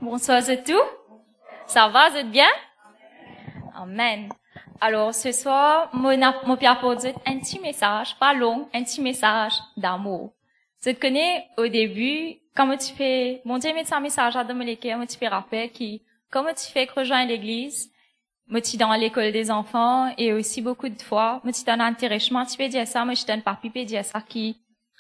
Bonsoir à tous. Ça va, vous êtes bien? Amen. Alors, ce soir, mon père pour dire un petit message, pas long, un petit message d'amour. Tu te connais, au début, comment tu fais, mon Dieu met un message à Dominique, comment tu fais rappel comment tu fais que rejoindre l'église, moi tu dans l'école des enfants, et aussi beaucoup de fois, moi tu donnes un intéressement, tu peux dire ça, moi je donne papier, peux dire ça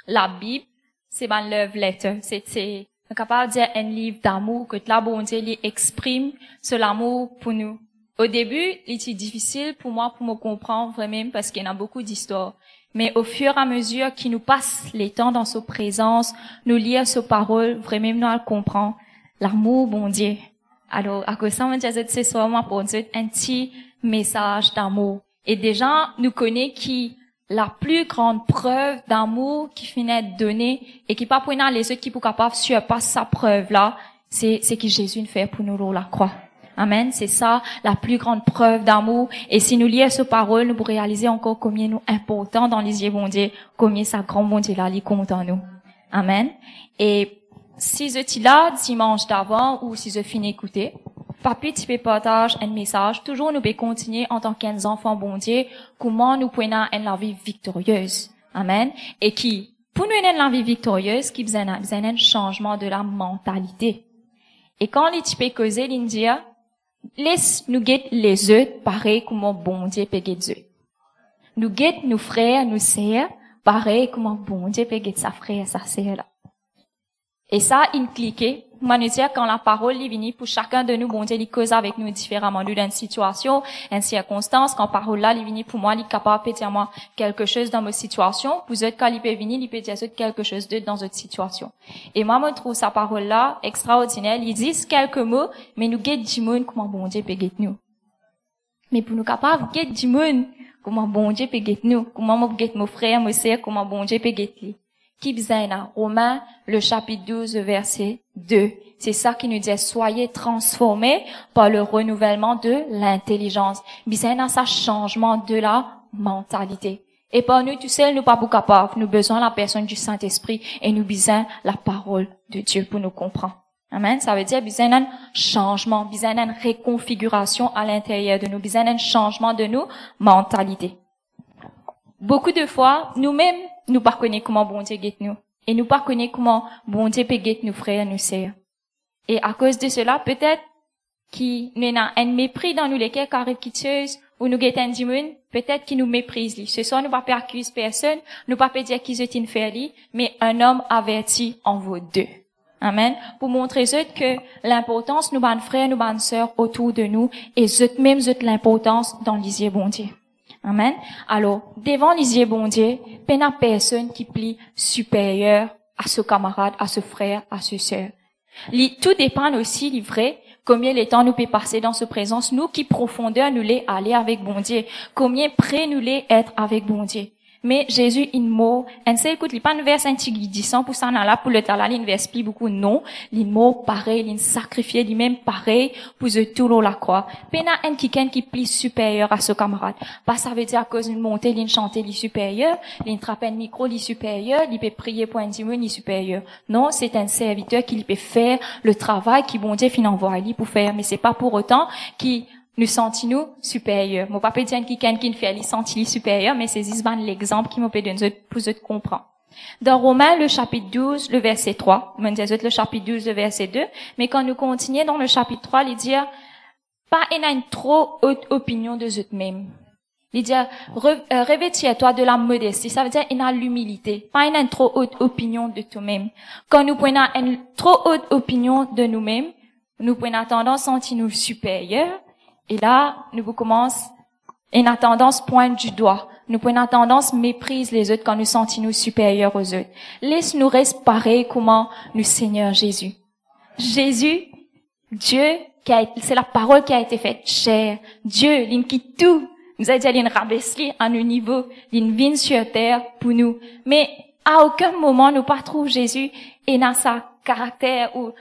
la Bible, c'est ma love letter, c'est capable de dire un livre d'amour que la bon Dieu lui exprime sur l'amour pour nous. Au début, il était difficile pour moi pour me comprendre vraiment parce qu'il y en a beaucoup d'histoires. Mais au fur et à mesure qu'il nous passe les temps dans sa présence, nous lire ses paroles, vraiment nous comprendre l'amour bon Dieu. Alors, à cause de ça, on dit ce soir, moi, pour dire un petit message d'amour. Et déjà, nous connaissons qui la plus grande preuve d'amour qui finit de donner et qui pas pour les autres qui pour capable surpasser sa preuve là, c'est que Jésus fait pour nous la croix. Amen. C'est ça, la plus grande preuve d'amour. Et si nous lisons ces paroles, nous pourrons réaliser encore combien nous important dans les yeux bon Dieu, combien sa grand bon Dieu là, il compte en nous. Amen. Et si je suis là dimanche d'avant ou si je finis d'écouter, papi, tu peux partager un message. Toujours, nous pouvons continuer en tant qu'enfants bon Dieu, comment nous pouvons avoir une vie victorieuse. Amen. Et qui, pour nous avoir une vie victorieuse, qui besoin un changement de la mentalité. Et quand les tu peux causer l'India, laisse nous guetter les autres pareil comme bon Dieu peut guetter eux. Nous guetter nos frères, nos sœurs, pareil comme bon Dieu peut guetter sa frère, sa sœur là. Et ça, impliqué, moi nous dire quand la parole est venue pour chacun de nous, bon Dieu, il cause avec nous différemment. Nous, dans une situation, une circonstance, quand parole là, il est venu pour moi, il est capable de dire moi quelque chose dans ma situation. Vous êtes, quand il peut venir, il peut dire quelque chose d'autre dans votre situation. Et moi, je trouve sa parole là extraordinaire. Ils disent quelques mots, mais nous guette du monde, comment bon Dieu peut guetter nous. Mais pour nous capables de guetter du monde, comment bon Dieu peut guetter nous, comment moi guette mon frère, mon sœur, comment bon Dieu peut guetter lui. Qui besoin Romains, le chapitre 12, verset 2. C'est ça qui nous dit, soyez transformés par le renouvellement de l'intelligence. Besoin d'un ça changement de la mentalité. Et par nous, tout seul, nous pas capables. Nous besoin la personne du Saint-Esprit et nous besoin la parole de Dieu pour nous comprendre. Amen. Ça veut dire, besoin d'un changement, besoin d'une réconfiguration à l'intérieur de nous, besoin d'un changement de nos mentalités. Beaucoup de fois, nous-mêmes, nous pas connaissons comment bon Dieu guette nous. Et nous pas connaissons comment bon Dieu peut guetter nos frères, nos sœurs. Et à cause de cela, peut-être qu'il y a un mépris dans nous, lesquels qui arrivent quitteuse, ou nous guettons un dimanche, peut-être qu'il nous méprise. Ce soir, nous pas accuser personne, nous pas dire qu'ils sont inférieurs, mais un homme averti en vaut deux. Amen. Pour montrer que l'importance, nous, bonnes frères, nous, bonnes sœurs autour de nous, et même l'importance dans les yeux bon Dieu. Amen. Alors, devant les yeux bon Dieu, il n'y a personne qui plie supérieur à ce camarade, à ce frère, à ce sœur. Tout dépend aussi, il vrai, combien de temps nous peut passer dans ce présence, nous qui profondeur nous l'est aller avec bon Dieu, combien près nous l'est être avec bon Dieu. Mais Jésus, il mot, un seul écoute, il pas un vers intimidant pour ça, là, pour le talent, il explique beaucoup, non. Il mot pareil, il sacrifié, il même pareil, pour tout la croix. Pena un qui plie supérieur à ce camarade. Pas ça veut dire à cause d'une montée, il chanter, il supérieur, il trappe un micro, il supérieur, il peut prier pour un dimanche, il supérieur. Non, c'est un serviteur qui peut faire le travail qui bon Dieu fin envoie pour faire, mais c'est pas pour autant qui nous sentons-nous supérieurs. Mon papa dit qui fait les sentir supérieurs, mais c'est l'exemple qui m'a peut donner pour vous comprendre. Dans Romains, le chapitre 12, le verset 3, on dit le chapitre 12, le verset 2, mais quand nous continuons dans le chapitre 3, il dit, pas une trop haute opinion de vous-même. Il dit, revêtis-toi de la modestie. Ça veut dire, il a l'humilité. Pas une trop haute opinion de toi-même. Quand nous prenons une trop haute opinion de nous-mêmes, nous prenons tendance à sentir nous supérieurs. Et là, nous commençons, une tendance pointe du doigt. Nous prenons tendance méprise les autres quand nous sentons nous supérieurs aux autres. Laisse-nous rester pareil comment nous Seigneur Jésus. Jésus, Dieu, c'est la parole qui a été faite chair. Dieu, il quitte tout. Nous a dit, il rabaisse à nos niveaux, il vient sur terre pour nous. Mais à aucun moment nous pas trouver Jésus et dans sa caractère ou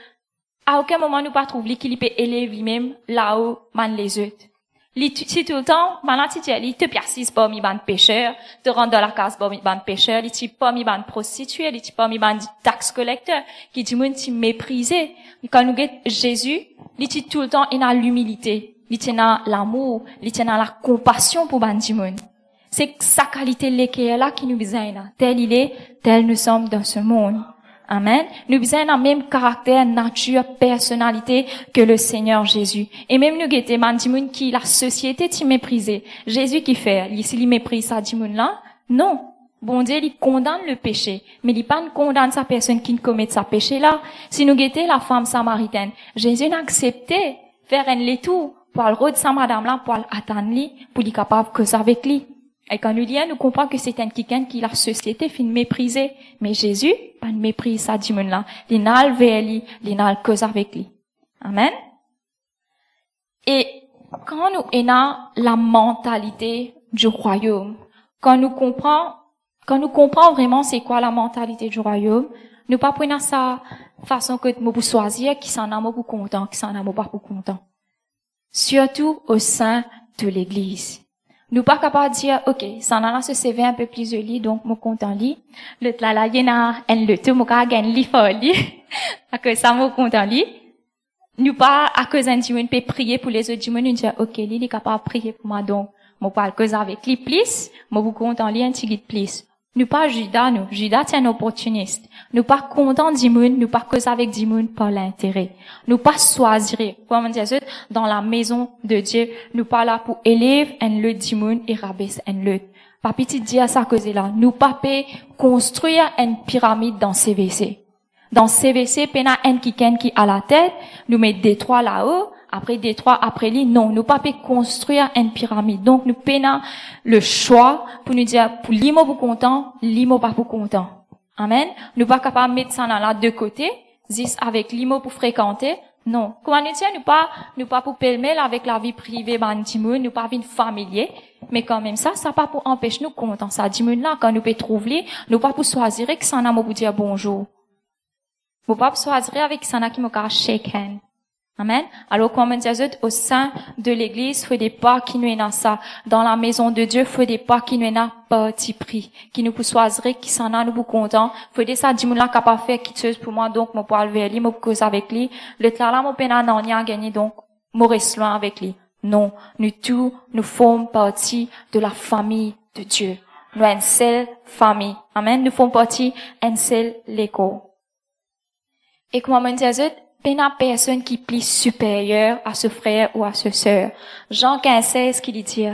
à aucun moment nous pas trouver qu'il peut élever lui-même là-haut man les autres. Si tout le temps, maintenant, tu dis, il te persiste pas mi ban pécheur, te rentre dans la case pas mi ban pécheur, il te pas mi ban prostituée, il te pas mi ban taxe collecteur, qui dit, moun, tu méprisé. Quand nous guette Jésus, il dit tout le temps, il a l'humilité, il tient l'amour, il tient la compassion pour ban moun. C'est sa qualité là qui nous besoin, tel il est, tel nous sommes dans ce monde. Amen. Nous besoin le même caractère, nature, personnalité que le Seigneur Jésus. Et même nous guetter mandimoun qui la société t'y méprisé. Jésus qui fait, il méprise ça dimoun là? Non. Bon Dieu, il condamne le péché. Mais il pas condamne sa personne qui ne commet sa péché là. Si nous guetter la femme samaritaine, Jésus n'a accepté faire un létou pour le rôle de sa madame là, pour l'attendre lui, pour lui capable de causer avec lui. Et quand nous lisons, nous comprenons que c'est un quelqu'un qui la société fin mépriser. Mais Jésus, pas de méprise ça dit là. Il n'a le vers lui, il n'a le cause avec lui. Amen. Et quand nous avons la mentalité du royaume, quand nous comprenons vraiment c'est quoi la mentalité du royaume, nous pas prenons ça façon que nous pour choisir qui s'en a pour content, qui s'en a pas pour content. Surtout au sein de l'église. Nous pas capable de dire, ok, ça en a ce CV un peu plus joli, donc mon content lit. Le là, il y a le tout, mon gars, gagne li folie. À cause ça, mon content lit. Nous pas, à cause d'un dimanche, peut prier pour les autres dimanches, nous dire, ok, lui, il est capable de prier pour moi, donc, mon pas cause avec lui, plus, mon content lit, un petit guide plus. Nous pas Judas, nous. Judas, c'est un opportuniste. Nous pas content d'Imoun, nous pas cause avec d'Imoun par l'intérêt. Nous pas choisir. Comment dire ça? Dans la maison de Dieu, nous pas là pour élever un lot d'Imoun et rabaisser un lot. Pas petit dire ça cause là. Nous pas construire une pyramide dans CVC. Dans CVC, pena un qui à la tête, nous met Détroit là-haut, après Détroit, après lui, non, nous pas construire une pyramide. Donc, nous pena le choix pour nous dire, pour l'imo pour content, l'imo pas pour content. Amen. Nous pas capable de mettre ça dans la deux côtés, zis avec l'imo pour fréquenter. Non. Comment nous dire, nous pas pour pêle-mêle avec la vie privée, bandimoun, nous pas vie familier. Mais quand même ça pas pour empêcher nous content. Ça, dimoun là, quand nous peut trouver, nous pas pour choisir que ça n'a pour dire bonjour. Nous pas pour choisir avec ça n'a qui m'a shake hand. Amen. Alors, comme on dit, au sein de l'église, faut des pas qui nous est ça. Dans la maison de Dieu, faut des pas qui nous est petit prix. Qui nous peut choisir, qui s'en a, nous pour content. Faut des ça, dis-moi là, capable faire quelque chose pour moi, donc, mon poil vers lui, mon cause avec lui. Le là, mon peine n'en a gagné, donc, mon reste loin avec lui. Non. Nous tous, nous formons partie de la famille de Dieu. Nous, une seule famille. Amen. Nous formons partie d'une seule l'école. Et comme on dit, pena personne qui plie supérieur à ce frère ou à ce sœur. Jean 15:16 qui lui dit,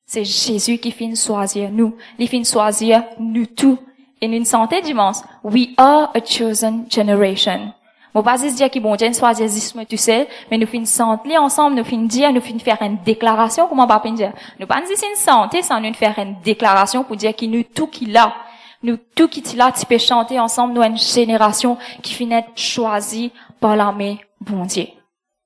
c'est Jésus qui finit choisir nous. Il finit choisir nous tous. Et nous sentons dimanche, we are a chosen generation. Mon pas dire qu'il bon Dieu choisir juste tout seul, mais nous finissons sentir ensemble, nous finissons dire, nous finissons faire une déclaration, comment pas dire? Nous pas dire une santé sans nous faire une déclaration pour dire qu'il nous tout qui l'a. Nous tout qui là, tu peux chanter ensemble, nous une génération qui finit choisie par l'armée bon Dieu.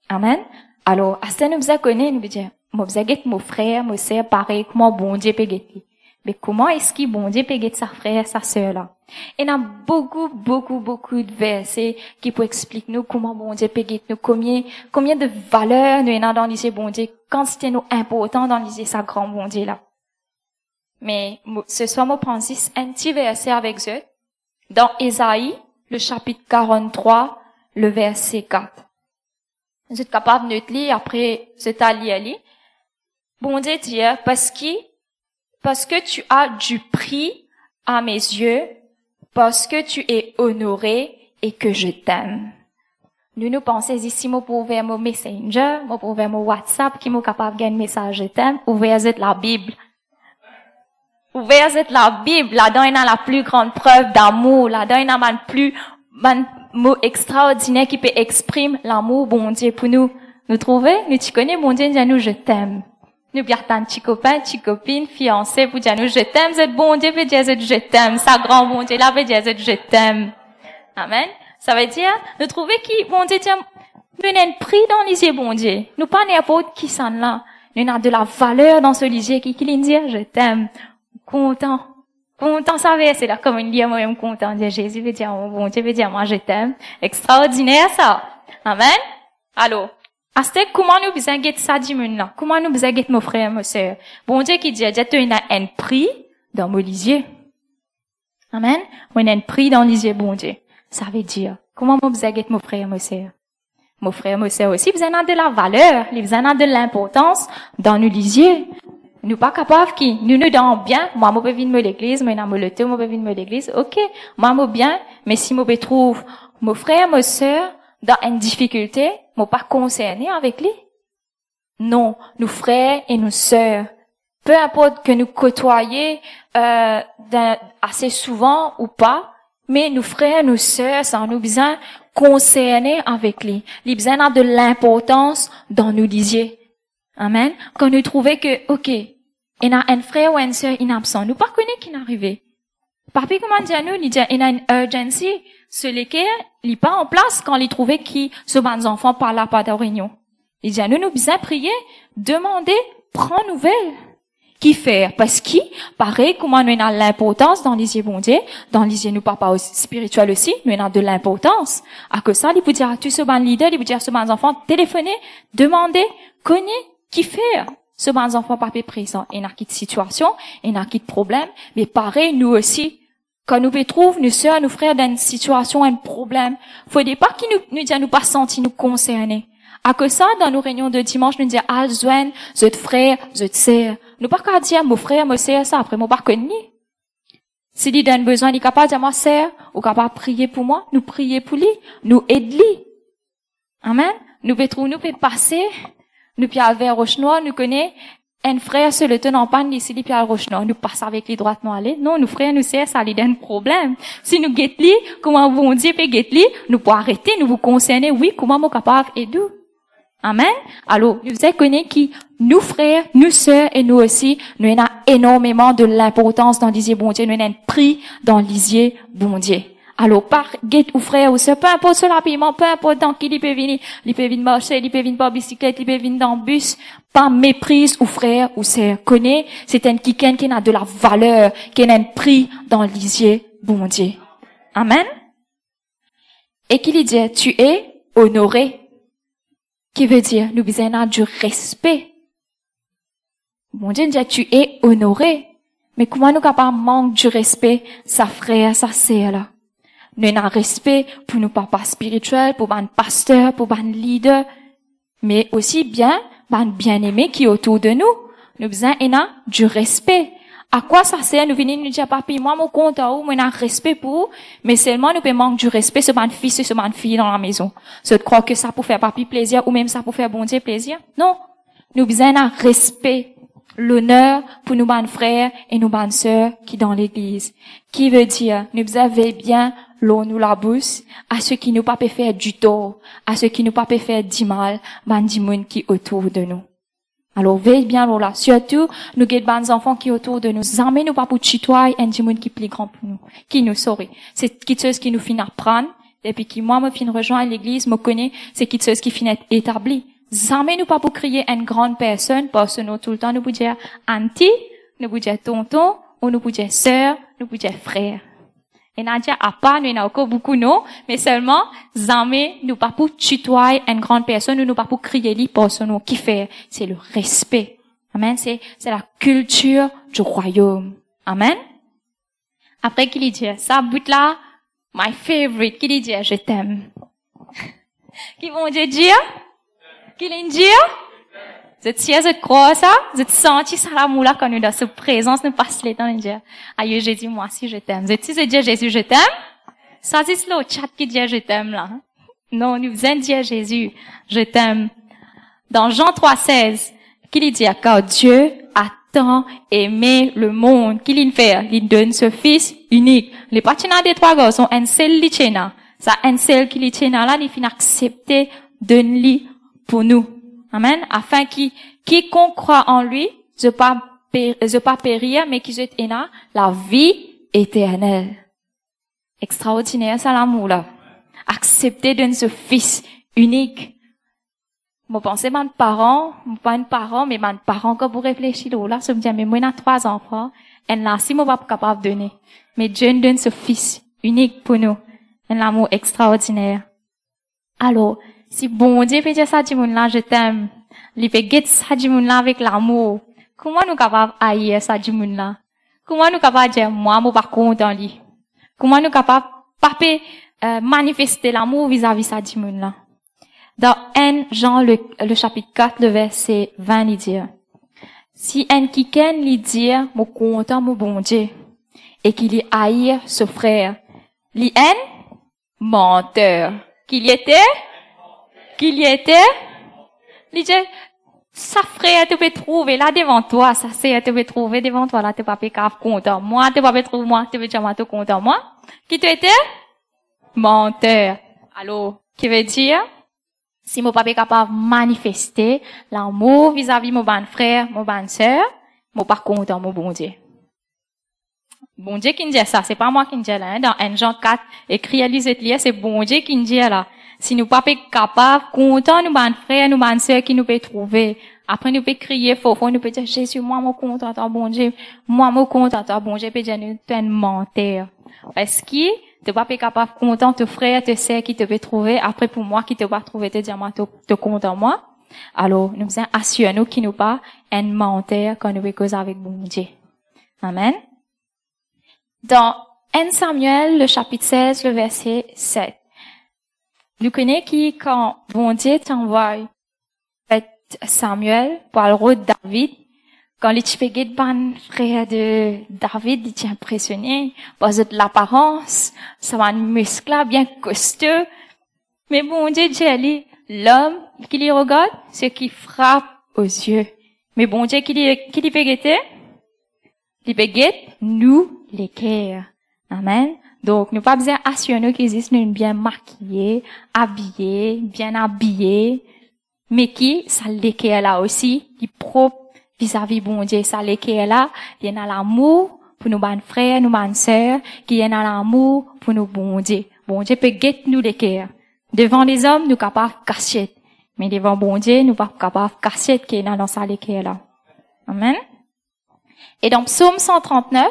Amen. Alors, à ce nous connaît, nous dire, moi mon frère, mon sœur, pareil, comment bon Dieu peut guetter. Mais comment est-ce qu'il bon Dieu peut guetter sa frère, sa sœur là? Et il y a beaucoup de versets qui peuvent expliquer nous comment bon Dieu peut guetter nous, combien de valeurs nous avons dans l'idée bon Dieu, quand c'était nous important dans l'idée sa grand bon Dieu là. Mais, ce soir, moi, prends un petit verset avec eux. Dans Ésaïe, le chapitre 43, le verset 4. Vous êtes capable de le lire, après, c'est à lire. Bon Dieu dit, parce que tu as du prix à mes yeux, parce que tu es honoré et que je t'aime. Nous pensons ici, moi, pour ouvrir mon Messenger, moi, pour ouvrir mon WhatsApp, qui m'est capable de gagner un message je t'aime, ouvrir la Bible. Ouvrir la Bible, là-dedans, il y a la plus grande preuve d'amour, là-dedans, il y a un mot extraordinaire qui peut exprimer l'amour, bon Dieu, pour nous. Nous trouver, nous tu connais, bon Dieu, dis-nous, je t'aime. Nous, bien, tant petit copain, petite copine, fiancé, pour dire nous, je t'aime, c'est bon Dieu, veut dire, je t'aime. Ça grand bon Dieu, là, veut dire, je t'aime. Amen. Ça veut dire, nous trouver qui, bon Dieu, tiens, nous avons un prix dans les yeux, bon Dieu. Nous pas n'importe qui s'en là. Nous avons de la valeur dans ce lycée qui lui dit, je t'aime. Content, ça veut c'est là comme une lit, moi-même content. Dire Jésus veut dire, mon bon Dieu veut dire, moi je t'aime. Extraordinaire, ça. Amen. Allô. Astek, comment nous besoin de ça dimanche là? Comment nous besoin de mon frère, ma sœur? Bon Dieu qui dit, tu as un prix dans mon lisier. Amen. On a un prix dans lisier, bon Dieu. Ça veut dire, comment nous besoin de mon frère, ma sœur? Mon frère, ma sœur aussi, vous avez de la valeur, vous avez de l'importance dans nos lisiers. Nous pas capables qui, nous donnons bien, moi, je peux venir à l'église, moi, je peux venir à l'église, ok, moi, je bien, mais si je trouve mon frère, ma sœur, dans une difficulté, je pas concerné avec lui. Non, nos frères et nos sœurs, peu importe que nous côtoyions, assez souvent ou pas, mais nos frères, nos sœurs, ça nous besoin concernés avec lui. Les besoin de l'importance dans nos lisiers. Amen. Quand nous trouvons que, ok, il y a un frère ou une sœur inabsent, nous pas connaître qui est arrivé. Papi, comment dire nous, il y a une urgency, ce lesquels, il pas en place quand il trouvait qui, ce bon enfant par là, pas de réunion. Il dit à nous, nous besoin prier, demander, prendre nouvelle. Qui faire? Parce que, pareil, comment nous avons l'importance dans les yeux bon Dieu, dans les yeux nous papa aussi, spirituel aussi, nous avons de l'importance. À que ça, il peut dire à tout ce bon leader, il peut dire à ce bon enfant, téléphoner, demander, connaître, qui faire? Ce bon enfant papa présent. Il y a qui de situation, il y a qui de problème, mais pareil, nous aussi, quand nous trouvons, nos sœurs, nos frères dans une situation, un problème, faut pas qu'ils nous disent, nous pas sentir nous concernés. À que ça, dans nos réunions de dimanche, nous disons, ah, Zouen, votre frère, votre sœur. Nous pas qu'à dire, mon frère, mon sœur, ça, après, moi, pas connu. S'il y a besoin, il est capable de dire, ma sœur, ou capable de prier pour moi, nous prier pour lui, nous aider lui. Amen. Nous pouvons passer, nous puis à vers Roche-Noire, nous connaît, un frère se le tenant en panne ici, puis à Roche-Noire, nous passons avec les droites nous aller. Non, nous frères, nous sœurs, ça lui donne problème. Si nous guette lui, comment bon Dieu peut guette lui, nous pouvons arrêter, nous vous concerner, oui, comment nous capable aider. Amen. Alors, nous connaissons qui, nous frères, nous sœurs et nous aussi, nous avons énormément de l'importance dans l'isier bon Dieu, nous avons un prix dans l'isier bon Dieu. Alors, par guette ou frère ou sœur, peu importe ce l'habillement, peu importe dans qui il peut venir marcher, il peut venir par bicyclette, il peut venir dans le bus, pas méprise ou frère ou sœur. Connaît, c'est un qui a de la valeur, qui a un prix dans l'isier bon Dieu. Amen. Et qui lui dit, tu es honoré. Qui veut dire, nous besoin du respect. Mon Dieu dit, tu es honoré. Mais comment nous capables manquer du respect, sa frère, sa sœur, là? Nous avons un respect pour nos papas spirituels, pour nos pasteurs, pour nos leaders, mais aussi bien-aimés qui est autour de nous. Nous besoin du respect. À quoi ça sert, nous venons nous dire, papi, moi, mon compte à où, moi, j'ai un respect pour vous, mais seulement nous pouvons manquer du respect sur mon fils et sur mon fille dans la maison. Je crois que ça pour faire papi plaisir, ou même ça pour faire bon Dieu plaisir. Non. Nous besoin d'un respect. L'honneur pour nos bonnes frères et nos bonnes sœurs qui dans l'église. Qui veut dire, nous avez bien l'eau nous la bouche, à ceux qui nous pas peut faire du tort, à ceux qui nous pas peut faire du mal, du monde qui autour de nous. Alors, veille bien là. Surtout, nous avons des enfants qui autour de nous. Jamais nous pas pour tutoyer un monde qui est plus grand pour nous. Qui nous saurait. C'est quelque chose qui nous finit apprendre. Et puis qui, moi, me finit rejoindre l'église, me connaît. C'est quelque chose qui finit établi. Jamais nous pas pour crier une grande personne, parce que nous, tout le temps, nous pouvons dire auntie, nous pouvons dire tonton, ou nous pouvons dire sœur, nous pouvons dire frère. Et Nadia, à part, nous, il y en a encore beaucoup, non, mais seulement, jamais, nous pas pour tutoyer une grande personne, ou nous pas pour crier lui, parce que nous, qui fait, c'est le respect. Amen, c'est la culture du royaume. Amen. Après, qu'il dit, ça, bout là, my favorite, qu'il dit, je t'aime. Qui vont dire? Qu'il dit? Vous êtes sûr, vous croyez ça? Vous êtes senti ça l'amour là quand nous dans sa présence, nous passe les temps et dire, aïe Jésus, moi aussi je t'aime. Vous êtes sûr de dire Jésus, je t'aime? Ça c'est le chat qui dit je t'aime là. Non, nous venons dire Jésus, je t'aime. Dans Jean 3,16, qu'il dit, car Dieu a tant aimé le monde, qu'il fait, il donne ce fils unique. Les partenaires des trois garçons, un seul lichena. Ça, un seul qui lichena là, il finit accepter de lui pour nous. Amen. Afin quiconque croit en lui, je pas périr, mais qui ait la vie éternelle. Extraordinaire, ça l'amour, là. Accepter de ce fils unique. Moi, pensez, mon parent, pas un parent, mais mon parent, quand vous réfléchissez, là, ça me dit, mais moi, j'ai 3 enfants, et là, si moi, pas capable de donner. Mais Dieu nous donne ce fils unique pour nous. Un amour extraordinaire. Alors, Si bon Dieu peut dire ça du monde là, je t'aime. Il peut guetter ça du monde là avec l'amour. Comment nous capables haïr ça du monde là? Comment nous capables dire, moi, moi, pas content lui? Comment nous capables, manifester l'amour vis-à-vis ça du monde là? Dans 1 Jean, le chapitre 4, le verset 20, il dit, si un quiconque lui dit, mon content, mon bon Dieu, et qu'il y haïr ce frère, lui un menteur. Qu'il y était? Il dit, ça frère, tu peux trouver là devant toi, ça c'est, tu peux trouver devant toi là, tu peux pas content. Moi, tu peux trouver moi, tu peux dire moi, tu content moi. Qui tu étais? Menteur. Alors, qui veut dire? Si mon papa est capable de manifester l'amour vis-à-vis mon bon frère, mon bonne sœur, mon pas content, mon bon Dieu. Bon Dieu qui me dit ça, c'est pas moi qui me dis là, hein. Dans 1 Jean 4, écrit à Lisette, c'est bon Dieu qui me dit là. Si nous pas capable, content, nous bon frère, nous bonne sœur qui nous peut trouver. Après, nous peut crier fort, nous peut dire, Jésus, moi, mon content, bon Dieu. Moi, mon content, bon Dieu, peut dire, nous, tu es un menteur. Parce que, tu pas capable, content, te frère, te sœur qui te peut trouver. Après, pour moi, qui te pas trouver, te dire, moi, te content, moi. Alors, nous faisons assurer nous qui nous pas un menteur quand nous cause avec bon Dieu. Amen. Dans 1 Samuel, le chapitre 16, le verset 7. Nous connaissons qui, quand bon Dieu t'envoie Samuel pour le rôle de David, quand les petits ban frère de David, il était impressionné par l'apparence, ça va un muscle bien costaud. Mais bon Dieu dit, l'homme qui les regarde, ce qui frappe aux yeux. Mais bon Dieu qui les fait guetter? Il peut guetter nous, les cœurs. Amen. Donc, nous pas besoin d'assurer nous qu'ils sont bien maquillés, habillés, bien habillés, mais qui, ça l'équerre là aussi, qui propre vis-à-vis bon Dieu, ça l'équerre là, il y a l'amour pour nos bonnes frères, nos bonnes sœurs, qui y a l'amour pour nos bon Dieu. Bon Dieu peut guetter nous l'équerre. Devant les hommes, nous capables de cacher. Mais devant bon Dieu, nous pas capables de cacher qui est dans ça l'équerre là. Amen. Et dans Psaume 139,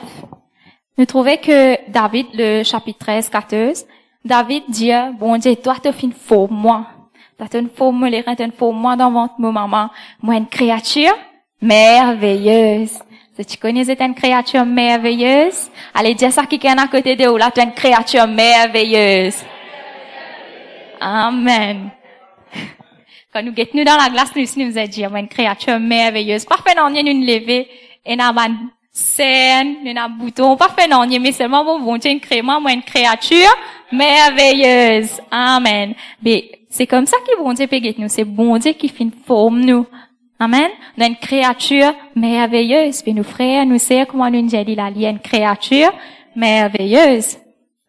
nous trouvons que David, le chapitre 13, 14, David dit, bon Dieu, toi, tu fais une faux moi. Tu une faux moi, les reins, une faux moi dans mon maman. Moi, une créature merveilleuse. Si tu connais, c'est une créature merveilleuse. Allez, dire ça qui est à côté de vous, là, tu es une créature merveilleuse. Amen. Quand nous guettons dans la glace, nous a dit, une créature merveilleuse. Parfait, non, nous nous lever, et nous avons scène, nous avons bouton, pas fait non, mais seulement bon Dieu crée moi une créature merveilleuse. Amen. Mais c'est comme ça que bon Dieu peut guetter nous, c'est bon Dieu qui fait une forme nous. Amen. Nous une créature merveilleuse. Puis nous frères, nous sœurs, comment nous dit la une créature merveilleuse.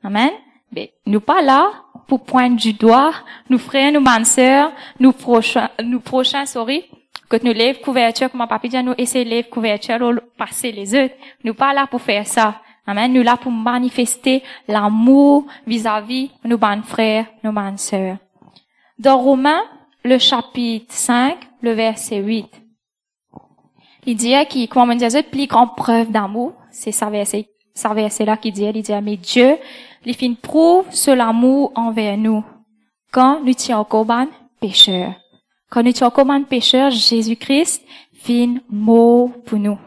Amen. Mais nous pas là pour pointer du doigt, nous frères, nous bonnes sœurs, nous prochains, sorry. Quand nous lève couverture, comme papa dit, nous essayer de lever couverture, passer les autres. Nous pas là pour faire ça. Amen. Nous là pour manifester l'amour vis-à-vis nos bonnes frères, nos bonnes sœurs. Dans Romains, le chapitre 5, le verset 8. Il dit qu'il, comment on dit, la plus grande preuve d'amour, c'est ça verset là qui dit, il dit, mais Dieu, il fait une prouve sur l'amour envers nous. Quand nous étions encore pécheurs. Quand nous étions comme pécheurs, Jésus-Christ fin mort pour nous.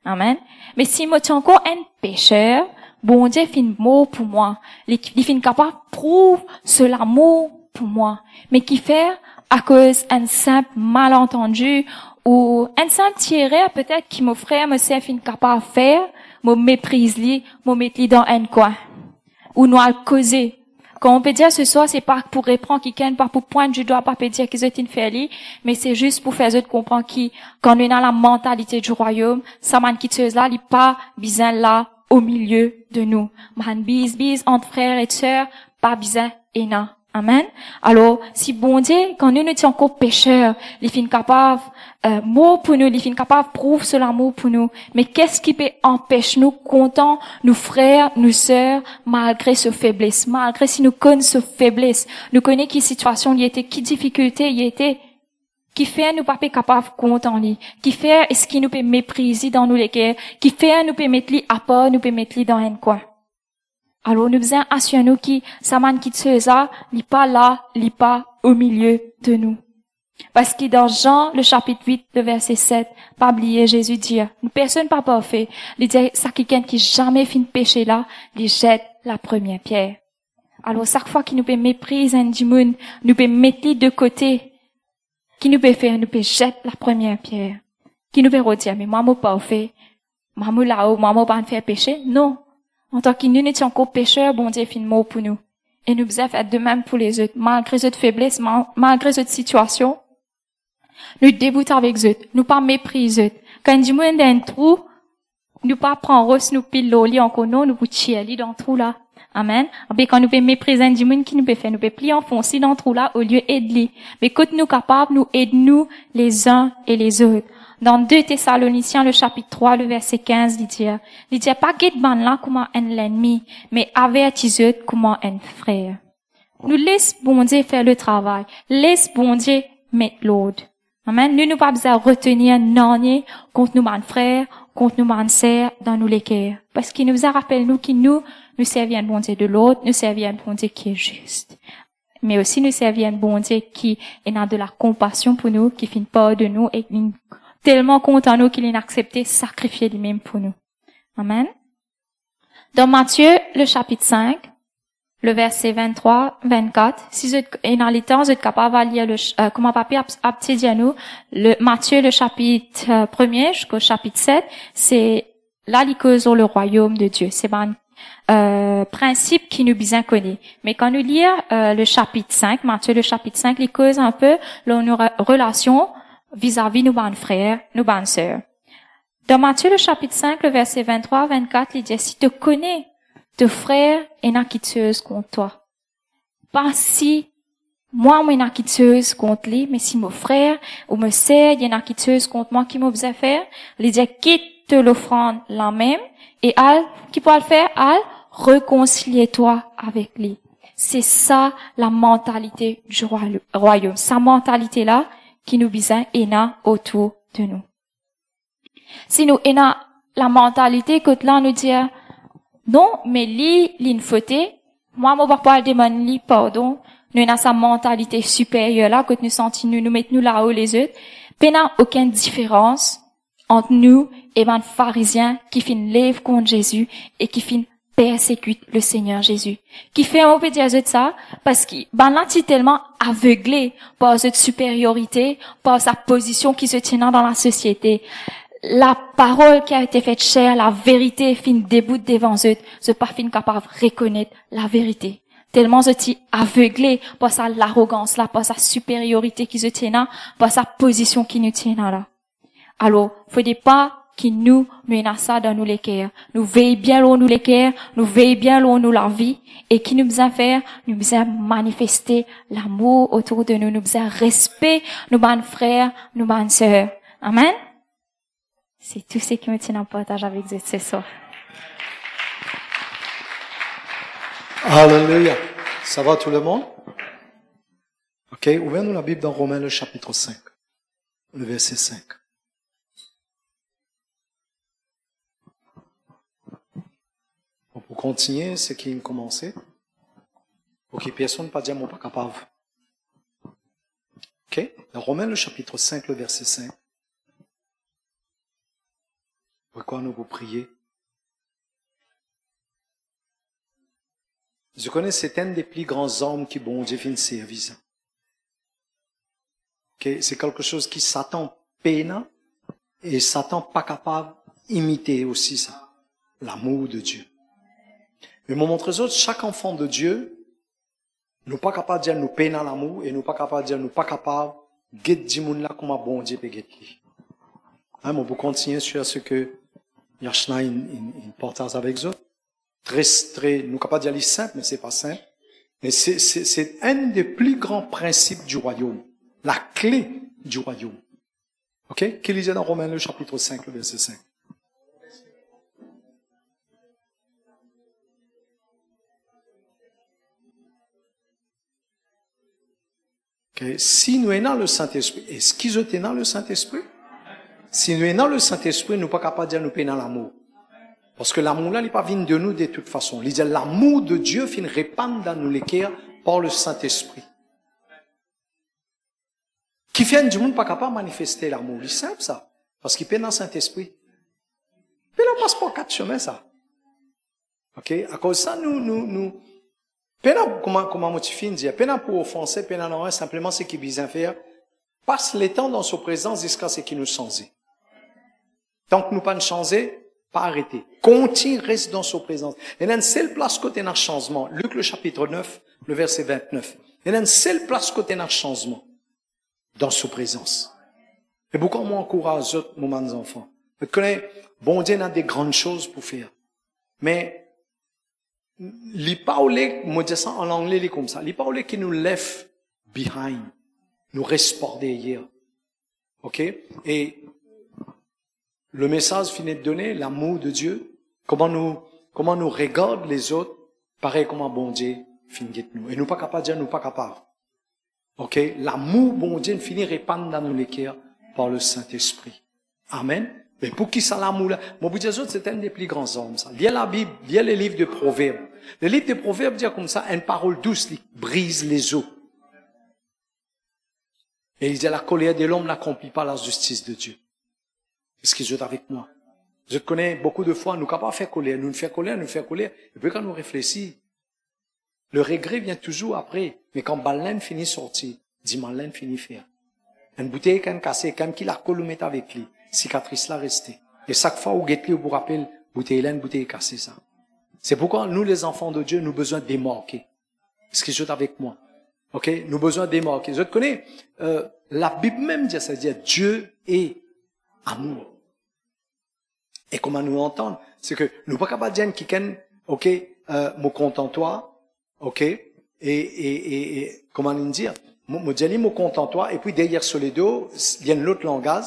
Amen. Mais si moi suis encore un pécheur, bon Dieu fin mort pour moi. Il fin capable prouve ce l'amour pour moi. Mais qui fait à cause un simple malentendu ou un simple tiré peut-être qui mon frère me sait fin capable faire, me méprise lui, me mettre lui dans un coin. Ou nous a causé. Quand on peut dire ce soir, c'est pas pour reprendre quelqu'un, pas pour pointer du doigt, pas pour dire qu'ils ont une fait, mais c'est juste pour faire eux comprendre qui, quand on est dans la mentalité du royaume, ça man quitteuse là, il pas besoin là, au milieu de nous. Man bise entre frères et sœurs, pas besoin et non. Amen. Alors, si bon Dieu, quand nous étions encore pécheurs, il finit capable, mot pour nous, il finit capable prouve ce l'amour pour nous. Mais qu'est-ce qui peut empêcher nous contents, nous frères, nous sœurs, malgré ce faiblesse, malgré si nous connaissons ce faiblesse, nous connaissons qui situation il était, qui difficulté il était, qui fait nous pas capable contents lui, qui fait est-ce qui nous peut mépriser dans nous les cœurs, qui fait nous peut mettre lui à part, nous peut mettre lui dans un coin. Alors, nous faisons assurer nous qui, ça man qui te ça, li pas là, li pas au milieu de nous. Parce que dans Jean, le chapitre 8, le verset 7, pas oublier Jésus dit, personne pas parfait. Il dit, ça quelqu'un qui jamais fin de péché là, il jette la première pierre. Alors, chaque fois qu'il nous peut mépriser un monde, nous peut mettre de côté, qui nous peut faire, nous peut jeter la première pierre. Qui nous peut redire, mais moi, pas parfait. Moi, là-haut, moi, pas faire péché. Non. En tant que nous n'étions encore pécheurs, bon Dieu, fin mot pour nous. Et nous devons faire de même pour les autres. Malgré cette faiblesse, malgré cette situation, nous débutons avec eux, nous pas mépriser eux. Quand du monde dans un trou, nous pas prendre rose, nous pile l'oli encore non, nous vous tirer dans le trou là. Amen. Mais quand nous peut mépriser du monde qui nous peut faire, nous peut plier enfoncer dans le trou là au lieu d'aider. Mais quand nous capables, nous aidons les uns et les autres. Dans 2 Thessaloniciens, le chapitre 3, le verset 15, il dit pas guette ban là comment un l'ennemi, mais avertis-eux comment un frère. Nous laisse bon Dieu faire le travail. Laisse bon Dieu mettre l'ordre. Amen. Nous pas besoin retenir non contre nous man frères, contre nous man sœurs dans nous les cœurs. Parce qu'il nous a rappelé nous qui nous servions un bon Dieu de l'autre, nous servions un bon Dieu qui est juste. Mais aussi nous servions un bon Dieu qui est dans de la compassion pour nous, qui finit pas de nous et qui tellement content nous qu'il a accepté sacrifier lui-même pour nous. Amen. Dans Matthieu, le chapitre 5, le verset 23, 24, si vous êtes dans les temps, vous êtes capable de lire comment papier à petit dire nous, Matthieu, le chapitre 1er jusqu'au chapitre 7, c'est là, il cause sur le royaume de Dieu. C'est un principe qui nous bien connaît. Mais quand nous lisons le chapitre 5, Matthieu, le chapitre 5, il cause un peu nos relations vis-à-vis nos bonnes frères, nos bonnes sœurs. Dans Matthieu, le chapitre 5, le verset 23, 24, il dit, si tu connais tes frères et n'acquitteuse contre toi. Pas si, moi, une acquitteuse contre lui, mais si mon frère ou mon sœur, il y a une acquitteuse contre moi qui m'a besoin faire, il dit, quitte l'offrande la même, et qui peut le faire? Réconcilier-toi avec lui. C'est ça, la mentalité du royaume. Sa mentalité-là, qui nous besoin et n'a autour de nous. Si nous ayons la mentalité que là nous dit non, mais lui, une faute, moi, mon papa demande lui pardon, nous avons sa mentalité supérieure là, que nous sentons nous mettons là-haut les autres, puis n'a aucune différence entre nous et les pharisiens qui fin lève contre Jésus et qui fin persécute le Seigneur Jésus. Qui fait, on peut dire ça, parce que, là, tu es tellement aveuglé par cette supériorité, par sa position qui se tient dans la société. La parole qui a été faite chère, la vérité fin debout devant eux, c'est pas fin capable de reconnaître la vérité. Tellement je suis aveuglé par sa l'arrogance là, par sa supériorité qui se tient là, par sa position qui nous tient là. Alors, faut pas qui nous a ça dans nous les cœurs. Nous veillons bien l'eau nous les cœurs, nous veillons bien l'eau nous la vie, et qui nous besoin faire, nous besoin manifester l'amour autour de nous, nous besoin respect, nous bonnes frères, nous bonnes sœurs. Amen. C'est tout ce qui me tient en partage avec vous ce soir. Alléluia. Ça va tout le monde? Ok, ouvrez-nous la Bible dans Romains le chapitre 5, le verset 5. Pour continuer ce qui a commencé, pour que personne ne pas dire, moi pas capable. Ok? Dans Romains le chapitre 5, le verset 5. Pourquoi nous vous prier? Je connais, c'est un des plus grands hommes qui, bon Dieu, fait une service. Ok? C'est quelque chose qui Satan peine et Satan pas capable d'imiter aussi ça. L'amour de Dieu. Mais mon montre autres, chaque enfant de Dieu, nous pas capable de dire nous peine à l'amour et nous pas capable de dire nous pas capable de guetter du monde là comme un bon Dieu peut guetter. Hein, mon vous continuer sur ce que Yachna il partage avec eux. Très, nous capable de dire simple, mais c'est pas simple. Mais c'est un des plus grands principes du royaume. La clé du royaume. Ok? Qu'il lisait dans Romains le chapitre 5, le verset 5. Okay. Si nous sommes dans le Saint-Esprit, est-ce qu'ils étaient dans le Saint-Esprit? Si nous sommes dans le Saint-Esprit, nous ne sommes pas capables de dire nous sommes dans l'amour. Parce que l'amour là, il n'est pas venu de nous de toute façon. Il dit l'amour de Dieu fin répandre dans nous les cœurs par le Saint-Esprit. Qui fait du monde pas capable de manifester l'amour. C'est simple, ça. Parce qu'il peine dans le Saint-Esprit. Puis là, on passe par 4 chemins, ça. OK? À cause de ça, nous, peine, comment moi tu finis, dire, peine pour offenser, peine non, simplement ce qui vise à faire. Passe le temps dans sa présence jusqu'à ce qu'il nous change. Tant que nous pas nous changer, pas arrêter. Continue, reste dans sa présence. Il y a une seule place côté d'un changement. Luc le chapitre 9, le verset 29. Il y a une seule place côté d'un changement. Dans sa présence. Et beaucoup moi encourage autres moments enfants. Vous connaissez, bon Dieu a des grandes choses pour faire. Mais, les paroles, moi dis ça en anglais, les comme ça. Les paroles qui nous lèvent behind. Nous restent derrière. OK? Et, le message finit de donner, l'amour de Dieu, comment nous regardons les autres, pareil comme un bon Dieu finit de nous. Et nous pas capables de dire, nous pas capables. OK? L'amour, bon Dieu, finit répandre dans nos cœurs par le Saint-Esprit. Amen. Mais pour qui ça l'amour là? Moi, vous dire, c'est un des plus grands hommes, ça. Lire la Bible, lire les livres de Proverbes. Le livre de Proverbes dit comme ça, une parole douce qui brise les eaux. Et il dit, la colère de l'homme n'accomplit pas la justice de Dieu. Est-ce qu'ils sont avec moi? Je connais beaucoup de fois, nous ne pouvons pas faire colère, nous faire colère. Et puis quand nous réfléchissons, le regret vient toujours après. Mais quand baleine finit sortir, dimanche finit faire. Une bouteille qui est cassée, quand qui la colle met avec lui, cicatrice là restée. Et chaque fois où vous vous rappelez, bouteille cassée ça. C'est pourquoi nous les enfants de Dieu, nous avons besoin de démarquer. Est-ce qu'ils sont avec moi? OK? Nous avons besoin de démarquer. Je connais, la Bible même dit, ça dit Dieu est amour. Et comment nous entendre? C'est que nous pas capables de dire quelqu'un, OK, me contente-toi, OK, et comment nous dire? Me dire, me contente-toi, et puis derrière sur les dos, il y a une autre langage,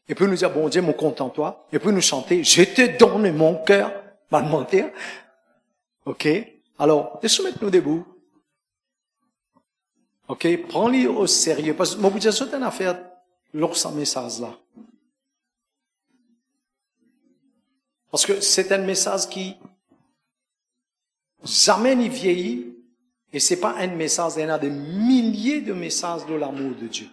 et puis nous dire, bon Dieu, me contente-toi, et puis nous chanter, je te donne mon cœur, mal mentir. OK? Alors, soumettez-nous debout. OK? Prends-les au sérieux, parce que, moi, vous dire, c'est une affaire, lorsque message là. Parce que c'est un message qui jamais n'y vieillit, et c'est pas un message, il y en a des milliers de messages de l'amour de Dieu.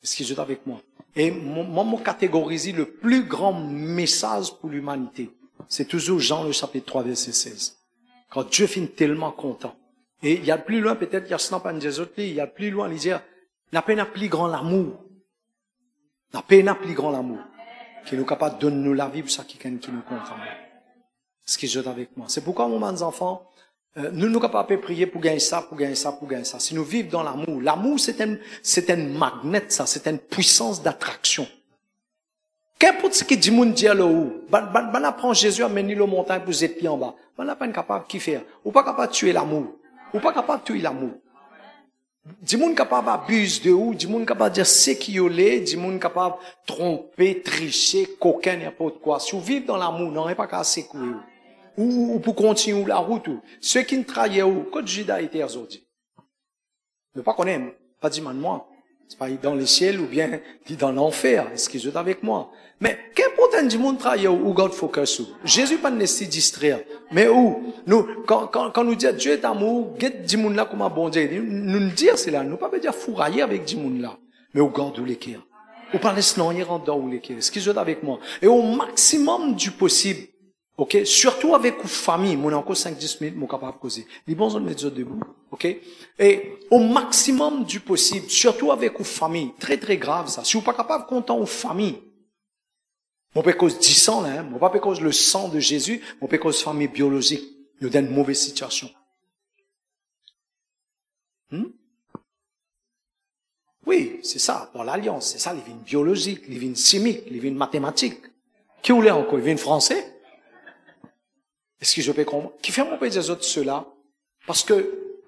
Est-ce que vous êtes avec moi? Et moi, je catégorise le plus grand message pour l'humanité. C'est toujours Jean le chapitre 3, verset 16. Quand Dieu finit tellement content. Et il y a plus loin, peut-être, il y a ce pas des autres, il y a plus loin, il dit, n'a pas plus grand l'amour. N'a pas plus grand l'amour. Qui nous capable de donner nous la vie pour ça qui nous content. Est-ce que vous êtes avec moi? C'est pourquoi, mes enfants, nous capables de prier pour gagner ça, pour gagner ça, pour gagner ça. Si nous vivons dans l'amour, l'amour c'est un magnet, ça, c'est une puissance d'attraction. Qu'importe ce que dit moun dit là où, ben apprend Jésus à mener le montagne pour être pieds en bas. Ben n'a pas capable de faire. Ou pas capable de tuer l'amour. Ou pas capable de tuer l'amour. Dis moun capable d'abuse de ou, dis moun capable de dire ce qui est, dis moun capable de tromper, tricher, coquin, n'importe quoi. Si vous vivez dans l'amour, non, pas qu'à secouer ou pour continuer la route. Ceux qui ne trahissent ou, quand Judas était aujourd'hui. Ne pas connaître, pas dit moi. C'est pas dans le ciel ou bien dans l'enfer. Est-ce qu'ils sont avec moi? Mais qu'importe un monde trahit ou God focus ou. Jésus pas ne se distraire. Mais où? Nous, quand nous disons Dieu est amour, get dit monde là comme un bon Dieu. Nous dire c'est là. Nous pas dire fourrailler avec dit monde là. Mais au garde ou les cœurs. Ou pas laisser non en dehors ou les cœurs. Est-ce qu'ils sont avec moi? Et au maximum du possible. OK? Surtout avec une famille. Mon encore 5-10 minutes, mon capable de causer. Les bons hommes mettent debout. OK? Et au maximum du possible, surtout avec une famille. Très, très grave, ça. Si vous pas capable de compter une famille, mon pas cause 10 ans, là, mon pas cause le sang de Jésus, mon pas cause famille biologique. Nous donne une mauvaise situation. Oui, c'est ça. Dans l'alliance, c'est ça, les vignes biologiques, les vignes chimiques, les vignes mathématiques. Qui voulait encore? Les vignes français? Est-ce que je peux comprendre? Qui fait mon pays des autres cela? Parce que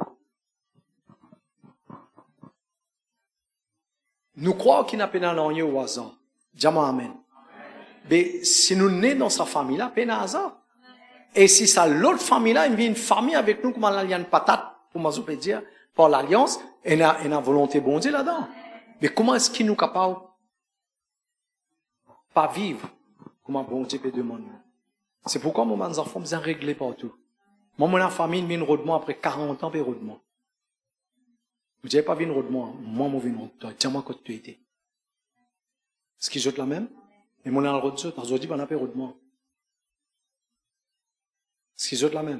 nous croyons qu'il n'a pas d'alliance au hasard. Dis-moi amen. Mais si nous naissons dans sa famille là, pas de hasard. Et si ça l'autre famille là, il vient une famille avec nous comme l'alliance patate, pour moi je peux dire, par l'alliance, et la volonté bon Dieu là-dedans. Mais comment est-ce qu'il nous capable pas vivre comme un bon Dieu peut demander? C'est pourquoi moi, mes enfants, me régler partout. Moi, mon famille, me rodement après 40 ans, puis rodement. Vous n'avez pas vu de moi. Moi, je viens de toi. Tiens-moi quand tu étais. Est-ce qu'ils jouent la même? Et mon en route, t'as dit, on a pas de moi. Est-ce qu'ils jouent la même?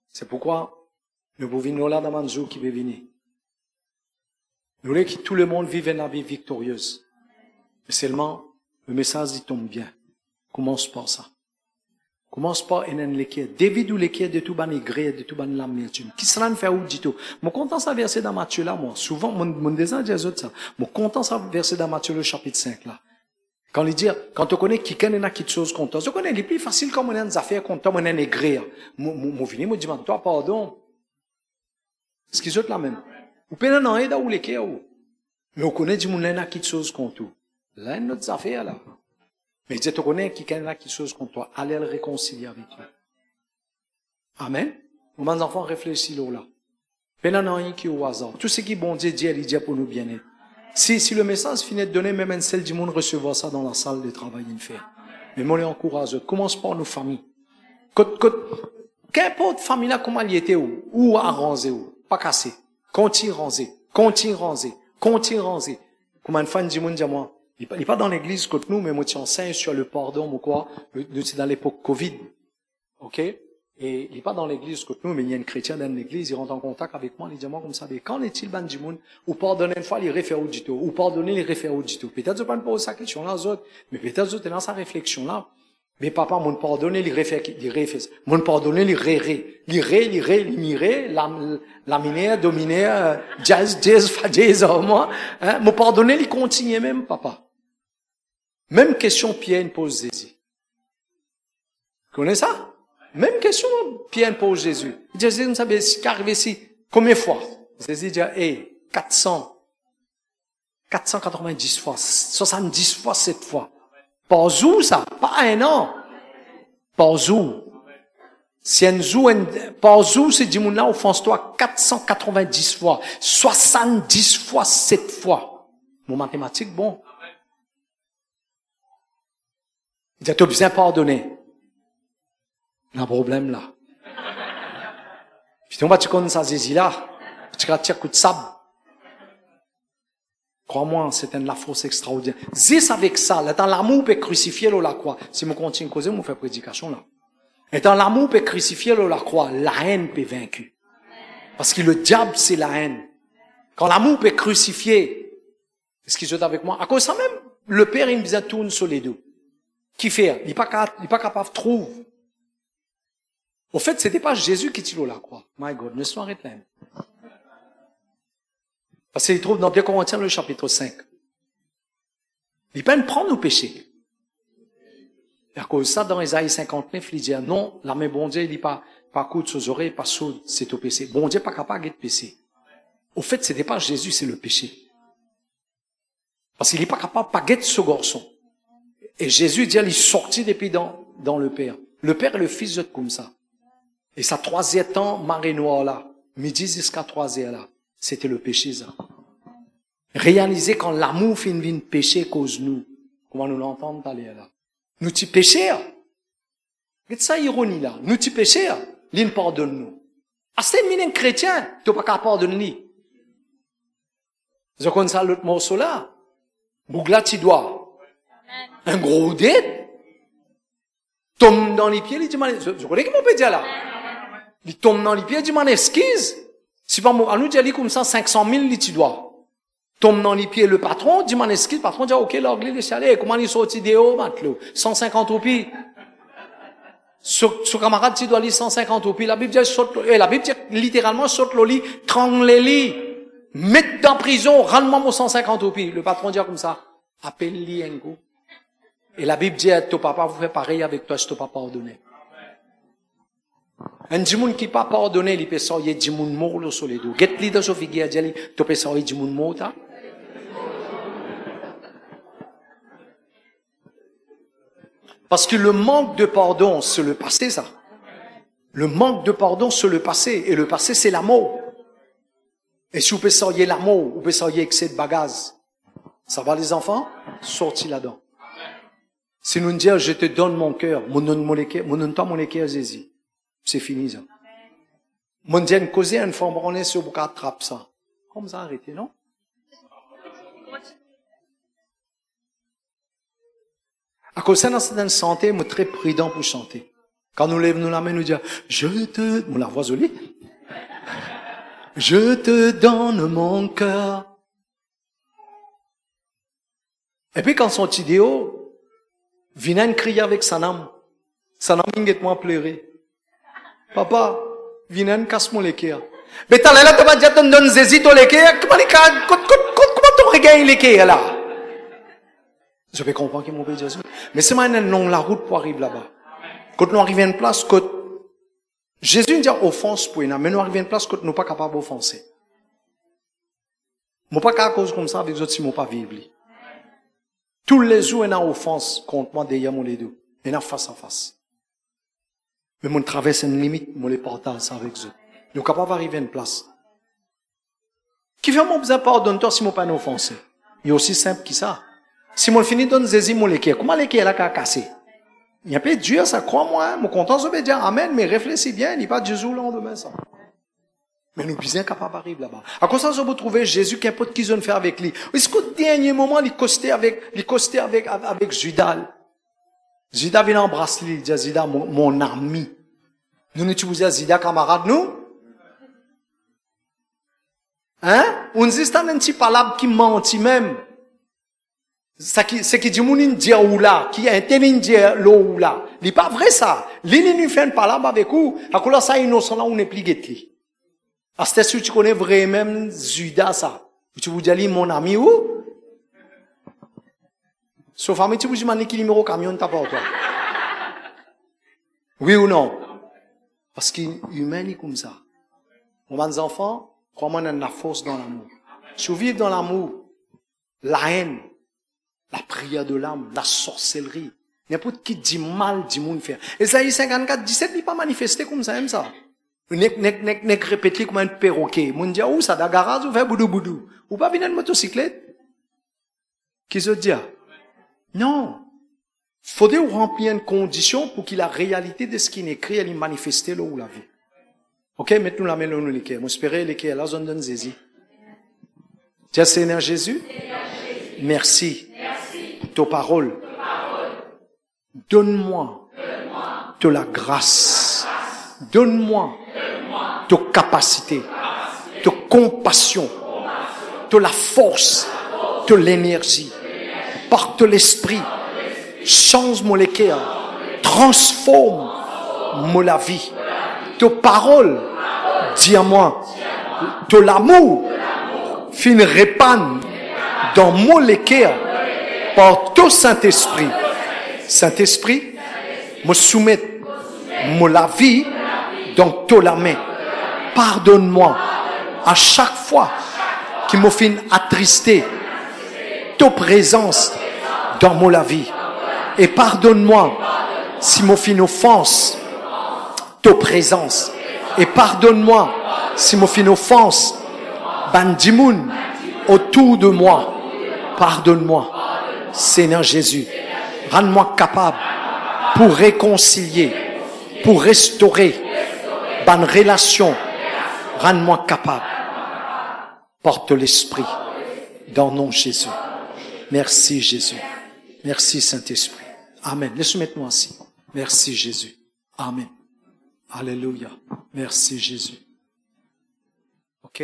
C'est pourquoi nous pouvons là dans un jour qui va venir. Nous voulons que tout le monde vive une vie victorieuse. Mais seulement, le message il tombe bien. Commence par ça. Commence par une l'équerre. David ou l'équerre de tout ban gré, de tout ban l'amertume. Qui sera ne fait où dit tout? Mon content ça verset dans Matthieu là, moi. Souvent, mon désir dit ça. Mon content ça verset dans Matthieu le chapitre 5 là. Quand il dit, quand tu connais qui connaît quelque chose contre toi, tu connais les plus faciles comme on a des affaires contre toi, on a un gré. Mon vini, me dit, toi, pardon. Est-ce qu'ils ont la même? Ou peine non, et où l'équerre où? Mais on connaît du monde a quelque chose contre toi. Là, une autre affaire là. Mais tu connais qui a quelque chose contre toi, allez le réconcilier avec toi. Amen. Mes enfants réfléchissent là. Peine non, qui est au hasard. Tout ce qui est bon Dieu dit, il dit pour nous bien-être. Si le message finit de donner, même un seul du monde recevoir ça dans la salle de travail, il fait. Mais moi, les encourage. Commence par nos familles. Qu'importe famille là, comment il était ou arrangé ou, pas cassé. Continue ranger. Comme un fan du monde dit moi, il n'est pas dans l'église contre nous, mais moi, tu enseignes sur le pardon, ou quoi. C'est dans l'époque Covid. OK? Et il n'est pas dans l'église contre nous, mais il y a un chrétien dans l'église, il rentre en contact avec moi, il dit moi comme ça, mais quand est-il ban du monde, ou pardonner une fois, il réfère au dito, ou pardonner, il réfère au dito. Peut-être je ne pas poser sa question là, autres, mais peut-être je dans sa réflexion là. Mais papa, mon pardonner, il réfère, mon pardonner, il laminer, dominer, jazz, moi, hein, mon pardonner, il continue même, papa. Même question, Pierre pose Jésus. Vous connaissez ça? Même question, Pierre pose Jésus. Il dit, Jésus, vous savez, ce qui arrive ici, combien de fois? Jésus dit, 490 fois, 70 fois, 7 fois. Par jour, ça, pas un an. Par jour. Si un jour, par jour, c'est du monde là, offense-toi 490 fois, 70 fois, 7 fois. Mon mathématique, bon. Il dit, tu as besoin de pardonner. Un problème là. Puis, tu connais ça, Jésus là. Tu vas tirer un coup de sable. Crois-moi, c'est une la force extraordinaire. Zis avec ça, là, dans l'amour peut crucifier la croix. Si je continue à causer, je fais prédication là. Et dans l'amour peut crucifier la croix, la haine peut vaincre. Parce que le diable, c'est la haine. Quand l'amour peut crucifier, est-ce qu'ils sont avec moi? À cause de ça même, le Père, il me disait tourne sur les deux. Qui fait? Il n'est pas capable de trouver. Au fait, c'était pas Jésus qui tire la croix. My God, ne s'arrête là. Parce qu'il trouve dans 2 Corinthiens le chapitre 5. Il peut prendre nos péchés. Et à cause de ça, dans Isaïe 59, il dit, non, la main bon Dieu, il dit pas coup de ses oreilles, pas sous, c'est au péché. Bon Dieu, pas capable de péché. Au fait, c'était pas Jésus, c'est le péché. Parce qu'il n'est pas capable de pas guetter ce garçon. Et Jésus dit, il est sorti depuis dans le Père. Le Père et le Fils sont comme ça. Et sa 3e temps, marée noire là, midi jusqu'à 3h là, c'était le péché ça. Réaliser quand l'amour finit de péché cause nous. Comment nous l'entendons aller là? Nous t'y péchons. C'est ça ironie là. Nous t'y péchons. L'in pardonne nous. Ah c'est un chrétien, tu n'as pas qu'à pardonner. Je connais ça l'autre morceau là. Bougla tu dois. Un gros dette. Tombe dans les pieds, il dit, je connais comment on peut dire là. Il tombe dans les pieds, il dit, man, esquisse. Si pas moi, à nous dire, comme ça, 500 000, il tu dois. Tombe dans les pieds, le patron, dit, man, esquisse, le patron dit, ok, l'anglais, il est allé, comment il sorti des hauts, matelot? 150 roupies. Ce camarade, tu dois lire 150 roupies. La Bible dit, la Bible dit, littéralement, saute le lit, trangle les lits, mette dans prison, rends-moi mon 150 roupies. Le patron dit comme ça, appelle-lui un coup. Et la Bible dit, ton papa vous fait pareil avec toi, je t'ai pas pardonné. Un djimoun qui pas pardonné, il peut sortir djimoun mort sur les dos. Get leader sur figure, dit, tu peux sortir djimoun mort, ta? Parce que le manque de pardon, c'est le passé, ça. Le manque de pardon, c'est le passé. Et le passé, c'est la mort. Et si vous pouvez sortir la mort, vous pouvez sortir excès de bagages. Ça va, les enfants? Sortis là-dedans. Si nous disons, je te donne mon cœur, mon cœur, Jésus. C'est fini, ça. Mon Dieu, causer une forme, on est sur beaucoup de trappe, ça. Comme ça, arrêtez, non? À cause de cette santé, moi, très prudent pour chanter. Quand nous lèvons la main, nous disons, je te, la voix jolie. Je te donne mon cœur. Et puis, quand son idéo, vient crier avec son âme inquiètement pleurer. Papa, vient casse-moi les cœurs. Mais t'as là, tu vas dire, tu donnes zézi, ton les cœurs. Comment tu regardes les cœurs, là? Je vais comprendre que mon père Jésus. Mais c'est maintenant la route pour arriver là-bas. Quand nous arrivons à une place, que Jésus dit offense pour nous, mais nous arrivons à une place que nous ne sommes pas capables d'offenser. Je ne suis pas à cause comme ça avec les autres si je ne pas vivre. Tous les jours, il y a une offense contre moi derrière mon les deux. Il y a face à face. Mais je traverse une limite, je les partage ça avec eux. Nous sommes capables d'arriver à une place. Qui fait mon besoin pardonne-toi si je ne pas offensé? Il est aussi simple que ça. Si je finis de zézi mon l'équerre, comment l'équerre là qu'a cassé? Il y a pas Dieu, ça crois-moi, hein? Mon content, je vais dire amen, mais réfléchis bien, il n'y a pas de Jésus là en demain, ça. Mais nous sommes capables d'arriver là-bas. À cause de ça, je vais trouver Jésus, qu'importe qui je faire avec lui. Est-ce qu'au dernier moment, il costait avec Judas? Judas vient embrasser lui, il dit, Judas, mon ami. Nous ne tu vous dire, Judas, camarade, nous? Hein? On dit, c'est un petit palabre qui mentit même. C'est qui dit mon indien ou là, qui est un indien là ou là. Il n'est pas vrai ça. L'île nous fait une palabre avec vous. À cause de ça, innocent là, on n'est plus guetté. À ce que tu connais vraiment Judas ça. Tu vous dis, mon ami ou? Sauf à moi, tu vous dis, qui numéro camion t'as pas toi? Oui ou non? Parce qu'humain est comme ça. Mes enfants, crois-moi, il y a la force dans l'amour. Si vous vivez dans l'amour, la haine, la prière de l'âme, la sorcellerie, n'importe qui dit mal, dit monde faire. Esaïe 54, 17, il n'est pas manifesté comme ça, aime ça. N'est répété comme un perroquet. Moun dit, où ça, da garage, ou fait boudou boudou. Ou pas venir une motocyclette? Qui se dit? Non. Faudrait remplir une condition pour que la réalité de ce qui est écrit, elle est manifestée là où la vie. Ok, mettons la main là où nous l'équerre. M'espérer l'équerre, là, zone donne Zézi. Tiens, Seigneur Jésus. Merci. Pour ta parole. Donne-moi de la grâce. Donne-moi de capacité, de compassion, de la force, de l'énergie. Par de l'esprit, change mon cœur, transforme la vie. De parole, dis à moi, de l'amour, fin répandre dans mon cœur par ton Saint-Esprit. Saint-Esprit, me soumettre la vie dans ta main. Pardonne-moi à chaque fois qu'il me fait attrister ta présence dans mon vie. Et pardonne-moi si me fait une offense ta présence. Et pardonne-moi si me fait une offense bandimoun autour de moi. Pardonne-moi, Seigneur Jésus. Rends-moi capable pour réconcilier, pour restaurer bonne relation. Rends-moi capable. Porte l'esprit dans le nom de Jésus. Merci Jésus. Merci Saint-Esprit. Amen. Laisse-nous maintenant assis. Merci Jésus. Amen. Alléluia. Merci Jésus. OK?